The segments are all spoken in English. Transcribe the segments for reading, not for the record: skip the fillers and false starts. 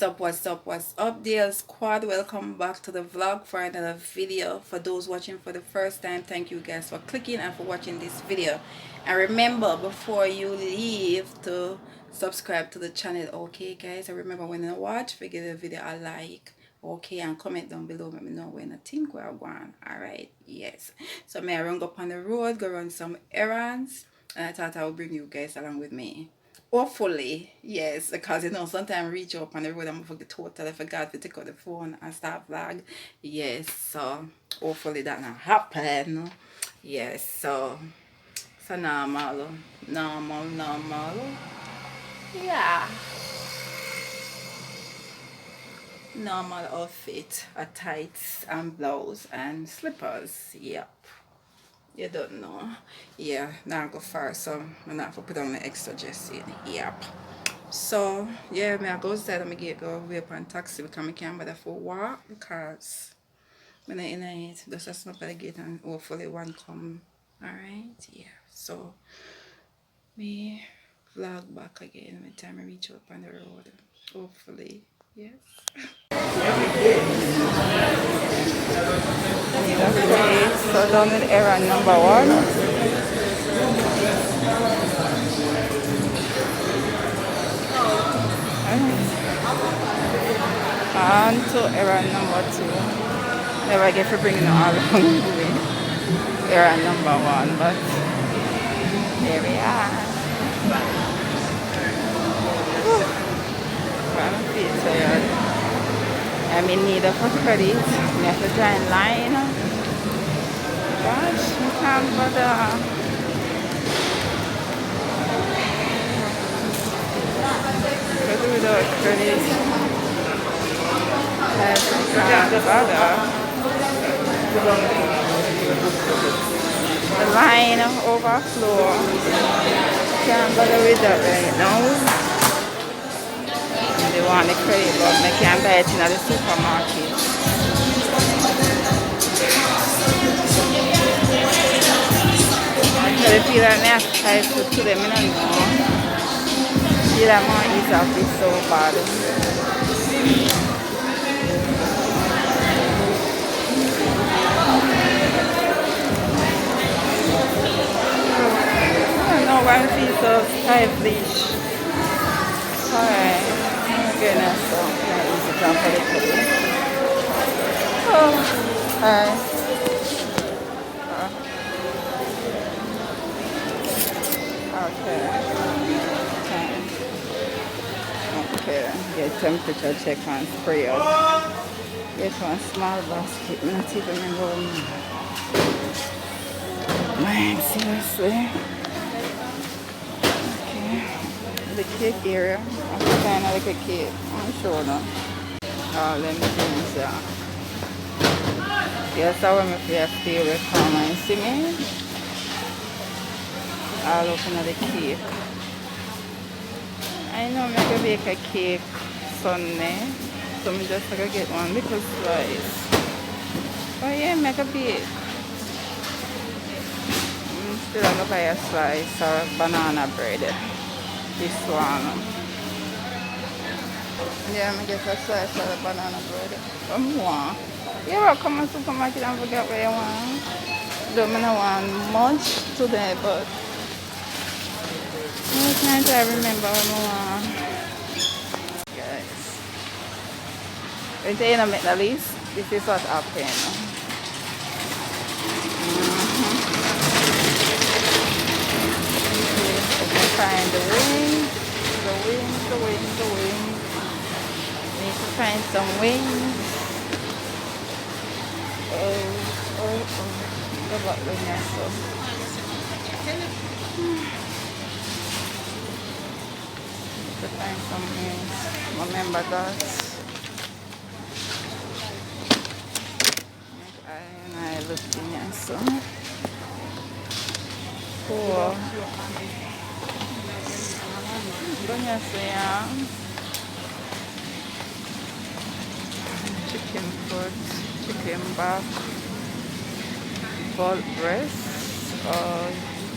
What's up, dear squad? Welcome back to the vlog for another video. For those watching for the first time, thank you guys for clicking and for watching this video. And remember, before you leave, to subscribe to the channel, okay guys? And remember, when you watch, give the video a like, okay, and comment down below. Let me know when I think we're going. Alright, yes. So may I run up on the road, go run some errands, and I thought I would bring you guys along with me. Hopefully, yes, because sometimes reach up on the road and I forgot to take out the phone and start vlog. Yes, so hopefully that not happen. Yes, so normal. Yeah. Normal outfit, a tights and blouse and slippers. Yep. You don't know. Yeah, now go far, so I'm not to put on the extra dressing. Yep. So yeah, I go outside and I get go way up on taxi because I can't bother for walk because when I in it just a snap at the gate and hopefully one come. Alright, yeah. So me vlog back again by the time I reach up on the road. Hopefully. Yes. Okay, so down at errand number 1. On to errand number 2. Never get for bringing it all along the way. Errand number 1, but here we are. I'm feeling tired. I'm in need of a credit. I have to join line. Gosh, I can't bother. Because without credit, I can't bother. The line overflow. Can't bother with that right now. They want the credit, but I can't buy it in the supermarket. So they feel like I have to try food to them, I don't know. Feel like my eat off is so bad. I don't know why I feel so stiflish. Alright. Goodness, so yeah, easy jump for the credit. Oh, hi. Okay, get temperature check and spray out. Get one small basket, not even remember. Man, seriously. The cake area. I'm trying to like a cake. I'm sure now. Oh, let me finish that. Yes, I want to have to come and see me. I'll open the cake. I know I'm going to bake a cake Sunday. So I'm just going to get one little slice. But yeah, make a bake. I'm still going to buy a slice of banana bread. This one. Yeah, I'm get a slice of the banana bread. Some more. You ever come to the supermarket and forget what you want? Don't want much today, but I can't remember what I want. Guys. When you make the list, this is what happened. Find the wings. Need to find some wings. The butler so. Need to find some wings. Remember that. I looking at so. Cool. Chicken foot, chicken back, boiled breast,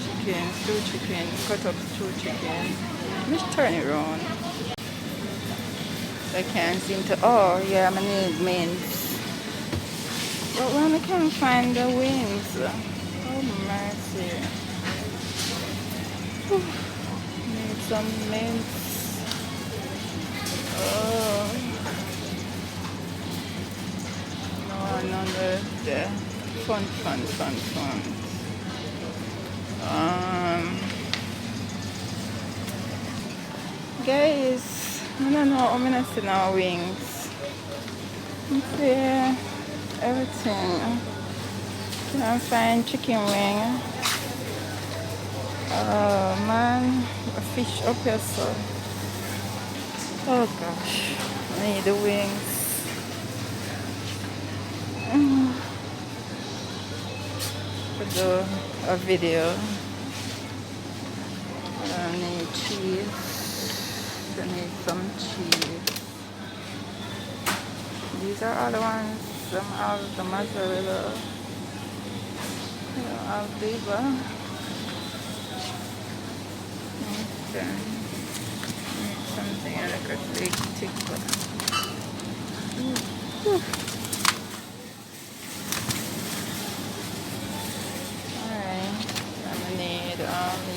chicken, 2 chicken, cut up 2 chicken. Just turn it around. I can't seem to. Oh, yeah, I need mince. But when I can't find the wings. Oh, mercy. Whew. Need some mince. Oh. No, none of the fun. Guys, I don't know, I'm gonna see now wings. Okay, everything. Can't find chicken wing. Oh man, a fish up here, so. Oh gosh, I need the wings. To do a video. I need cheese. I need some cheese. These are all the ones. Some have the mozzarella. I don't have liver. Okay. Need something like a big thick one. Alright. I'm gonna need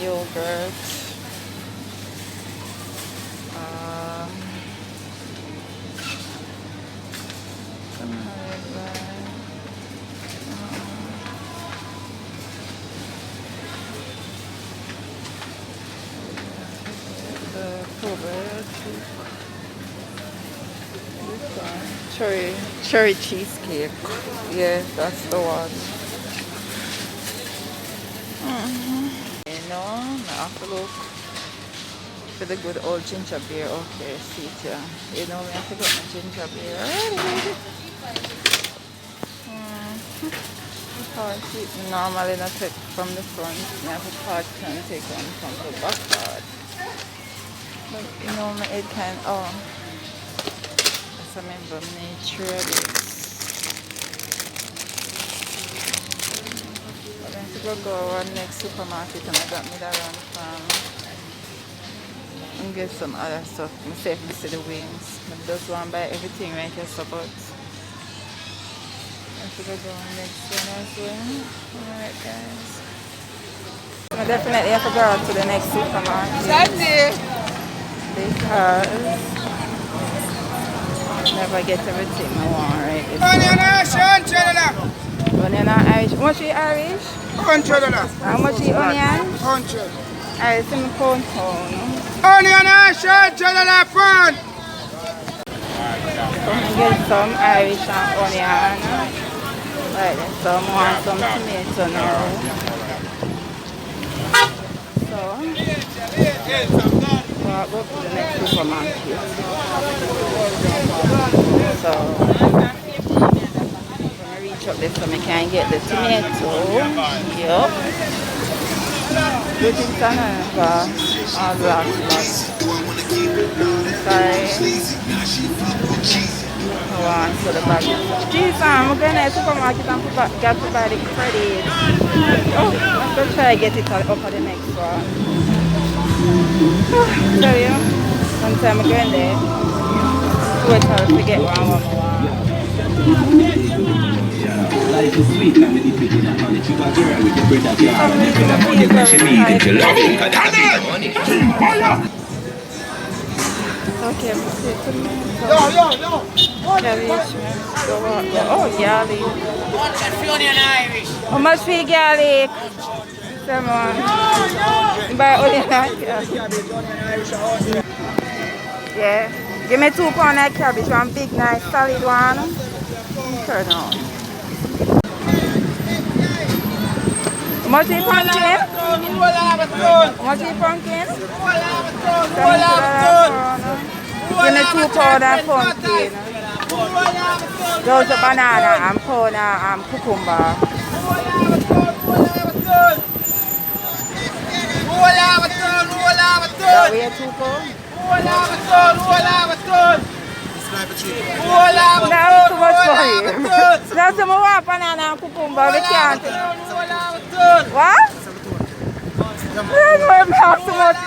yogurt. Cherry cheesecake. Yeah, that's the one. You know, I have to look for the good old ginger beer. Okay, see it here. You know, we have to get my ginger beer. Normally not take from the front. I have to part and take one from the back part. But you know, it can. Oh. Remember nature this. I'm going to go around next supermarket and I got me that run from and get some other stuff. I'm safe to see the wings. I just want to buy everything right here, so but I'm going to go next one as well. Alright guys. I definitely have to go out to the next supermarket. Because never get everything I want, right? Onion Irish, onion Irish. How much is Irish? $100. How much is onion? 100. Alright, some pound. Onion Irish, $100 pound. So I'm get some Irish and onion. Right then, so I want some tomato now. So I'll go to the next supermarket. So I'm gonna reach up there so I can get the tomato. Yup. Good things on all black. Sorry. I want to the bag. Jeez, I'm going to the supermarket and get to buy the credit. Oh, I'm going to try to get it up for the next one. So yeah, one time I'm going there. Wait till I forget what I want. Life is sweet, I'm with the pigeon and honey. You got girl with the bread that you have. And everything about you, she need it. You love it, cause that's money. Okay, I'm going to Yo. Oh, garlic. How much for garlic? Come on. Buy onion and cabbage. Yeah. Give me 2 pounds of cabbage, one big, nice, solid one. Turn on. How much is pumpkin? How much is pumpkin? Give me 2 pounds of pumpkin. Those are banana and pound and cucumber. That way 2 pounds? That's too much for him. That's too much banana and cucumber. We can't. What? I don't have too much.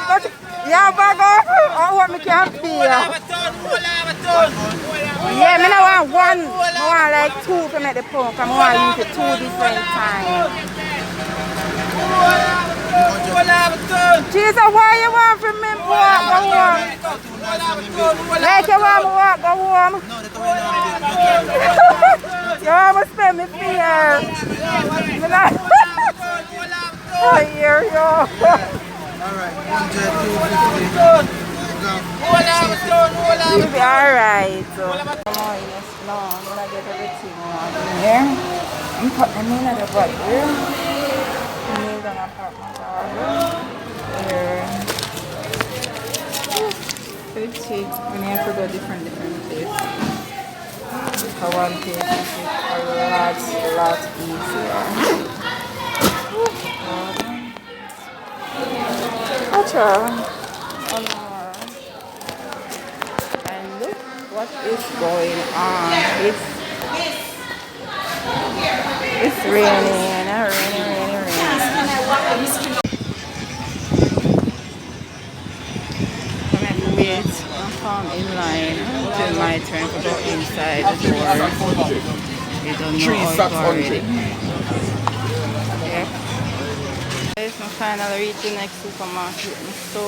Yeah, bag off. I want me can feel. Yeah, me not want one. I want like two to make the pound. I want to use it two different times. Jesus, why you want from me walk go home? Like you want me walk go home? You want me spend me fear? I hear you. Alright, 100, 250. You'll be alright. So. No, I'm gonna get everything on here. I'm putting them in the bag here. I'm gonna put my dog here. Pretty. We have to go different places. For one place, this is a lot easier. And look what is going on. It's raining, raining. I'm going to wait and come in line until my turn to go inside the door. You don't know how it's already. Yeah. I'm finally reaching the next supermarket. I'm so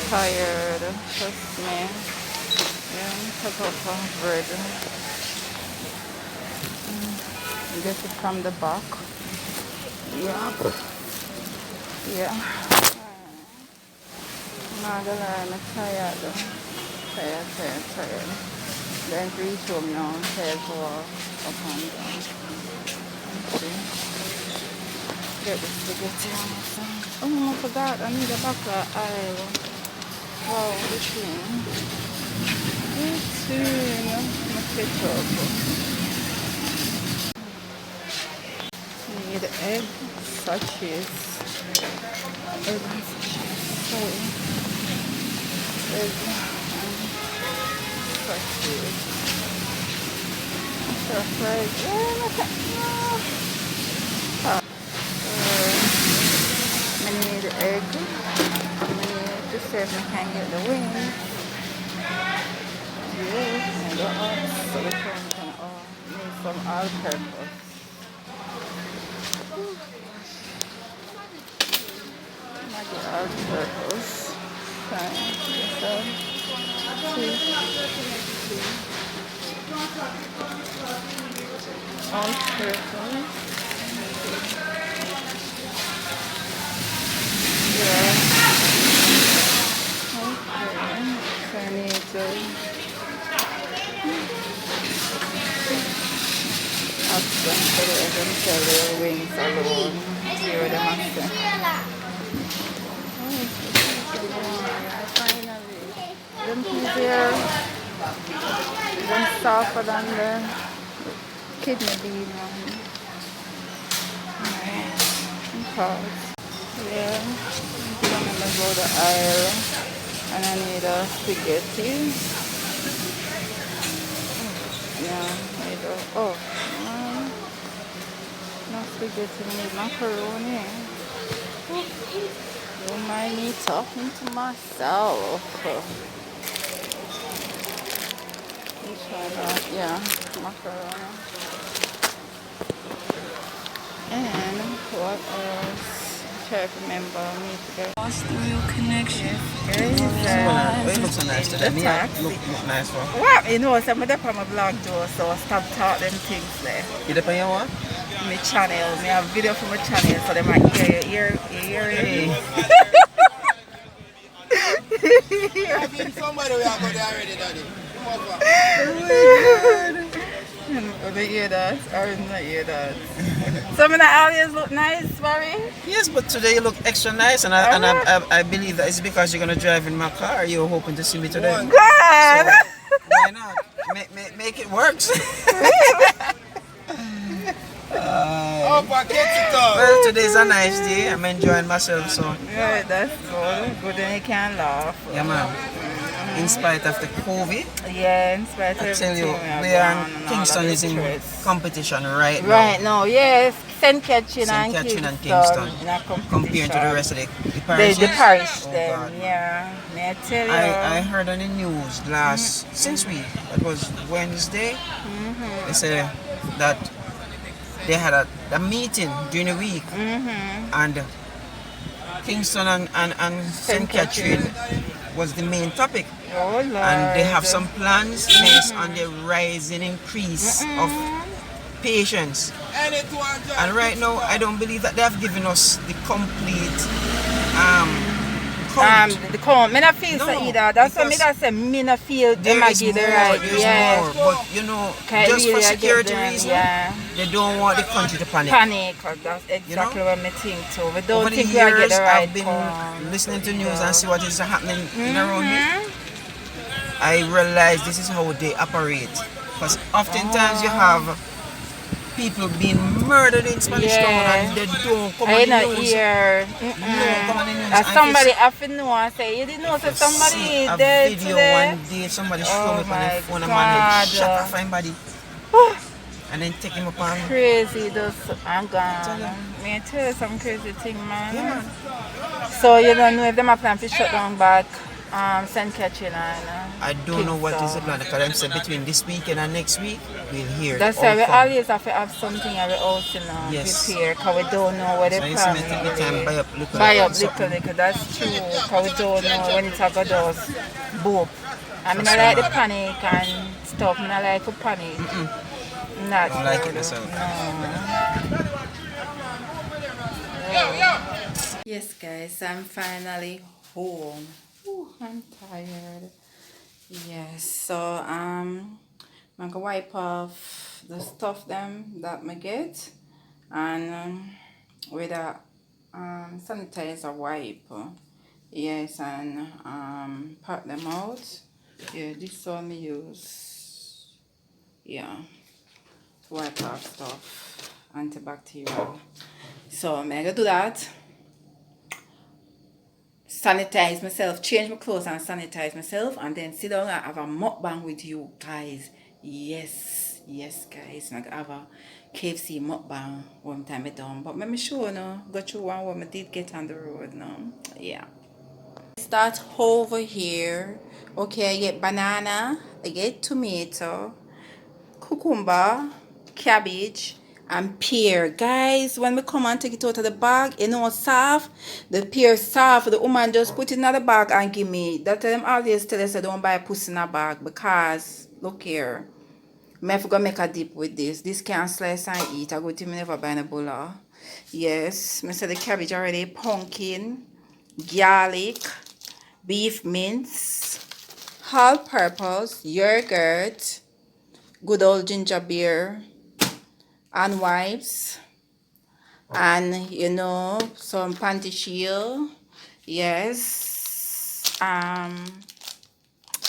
tired. Trust me. Yeah, I'm cut off of bread. I guess it from the back. Yeah. I'm not gonna lie, I'm tired. Tired. Then reach home now. I'm tired to walk up and down. Let's see. Get the spaghetti on my side. Oh, I forgot. I need a bucket aisle. Wow, this thing. My ketchup. Need egg sachets. Egg sachets. Sorry. Egg sachets. I need egg. I need to see if I can get the wings. Yes, and the eggs. So which one can need some all-purpose. I get all-purpose. Fine. All-purpose. Yeah. Okay. So I need to ask them for the egg and sell their wings alone. See what they must say. Finally. Them easier. Them softer than the kidney bean one. Alright. Yeah, I'm gonna go to the aisle and I need a spaghetti. Yeah, I need no spaghetti, I need macaroni. Don't mind me talking to myself. Yeah, macaroni. And what else? I remember me today. Lost the real connection. Yes, it looks so nice today. Look nice one. What? You know, I'm there on my blog though, so I stop talking them things there. You there on your what? My channel. Me have video for my channel, so they might hear it. I think somebody will go there already, Daddy. They hear that, or not hear that. Some of the always look nice, Barry. Yes, but today you look extra nice, and I believe that it's because you're gonna drive in my car. You're hoping to see me today. Good. So, why not? Make it work. Well, today's a nice day. I'm enjoying myself, so. Yeah, that's good. Good, then you can laugh. Yeah, man. in spite of the COVID. Yeah, in spite of I tell you, everything we we are are going and all of Kingston the is in stress. competition right Right now. now, yes, St. Catherine St. and Catherine and Kingston Kingston in a compared to the competition. rest of the The parishes. parish Oh them, God. yeah. May I tell I you? heard on the news since week, that was Wednesday, they say that they had a meeting during the week, and Kingston and St. St. Catherine Catherine. was the main topic, Oh and they have Lord. some plans based on the rising increase of patients. And right now, I don't believe that they have given us the complete count. The count. Me not feel so No, either. That's what me because that say. Me not feel them there a is give the more, right. there's Yes. more. But you know, Can't just for really I get security them. reasons, Yeah. they don't want the country to panic. Panic. That's You know, exactly what me think too. We over don't the think we are get years, the right I've been count. listening to news and see what is happening in around me. I realize this is how they operate. Because oftentimes you have people being murdered in Spanish Town and they don't come on I the not news. hear. No, come on the news. As And somebody have to know and say, you didn't know if that you somebody see a dead video today. one day, somebody show Oh me up on the my phone, a man had shot God. off somebody and then take him up on. Crazy, those I'm Tell gone. you. Me tell you some crazy thing, man. Yeah, man. So you don't know if them are planning to shut down back St. Catherine and I don't know what is the Kingston. plan because I'm saying between this weekend and next week, we'll hear the That's why we outcome. always have to have something at the house, you know, Yes. prepare, because we don't know what the So you see plan me take the time really. buy up little Buy up something. little, that's true, because we don't know when it's a go just boop. I mean, Trust I me, like the man. panic and stuff, I like to panic. Not Don't like it good. myself. No. Yes, guys, I'm finally home. Ooh, I'm tired. Yes, so I'm gonna wipe off the stuff them that I get and with a sanitizer wipe. Yes, and pat them out. Yeah, this one me use. Yeah, to wipe off stuff, antibacterial. So I'm gonna do that. Sanitize myself, change my clothes and sanitize myself, and then sit down and have a mukbang with you guys. Yes, guys. I'm gonna have a KFC mukbang one time it done. But let me show you, go through one what I did get on the road now. Yeah. Start over here. Okay, I get banana, I get tomato, cucumber, cabbage, and pear. Guys, when we come and take it out of the bag, you know soft, the pear soft, the woman just put it in the bag and give me. That time always tell us I don't buy pussy in a bag because look here. I forgot make a dip with this. This can't slice and eat. I go to me never buy in a bowl. Yes, I said the cabbage already, pumpkin, garlic, beef mince, all purpose, yogurt, good old ginger beer, and wipes, and you know, some panty shield, yes,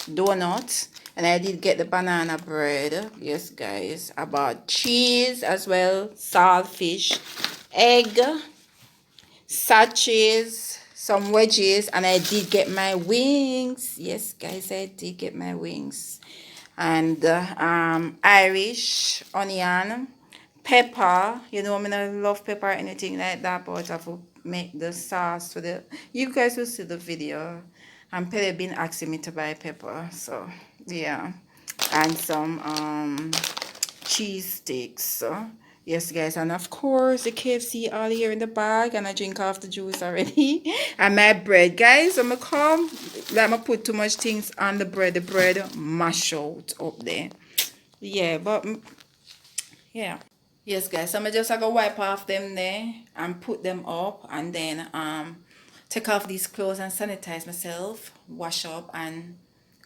donut, and I did get the banana bread, yes guys. I bought cheese as well, salt fish, egg, sachets, some wedges, and I did get my wings. Yes guys, I did get my wings. And Irish onion, pepper. You know, I mean, I love pepper or anything like that, but I have to make the sauce for the. You guys will see the video. And Pele been asking me to buy pepper, so yeah, and some cheese sticks. So, yes, guys, and of course the KFC all here in the bag, and I drink off the juice already. And my bread, guys. I'm gonna come. Like I put too much things on the bread. The bread mash out up there. Yeah, but yeah. Yes, guys. So I'm just gonna wipe off them there and put them up, and then take off these clothes and sanitize myself, wash up, and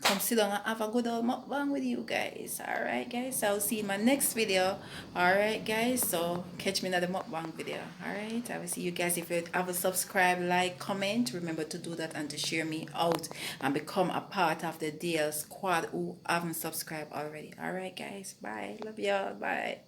come sit down and have a good old mukbang with you guys. Alright guys, I'll see you in my next video. Alright guys, so catch me in the mukbang video. Alright, I will see you guys. If you have a subscribe, like, comment, remember to do that and to share me out and become a part of the DL squad who haven't subscribed already. Alright guys, bye. Love y'all. Bye.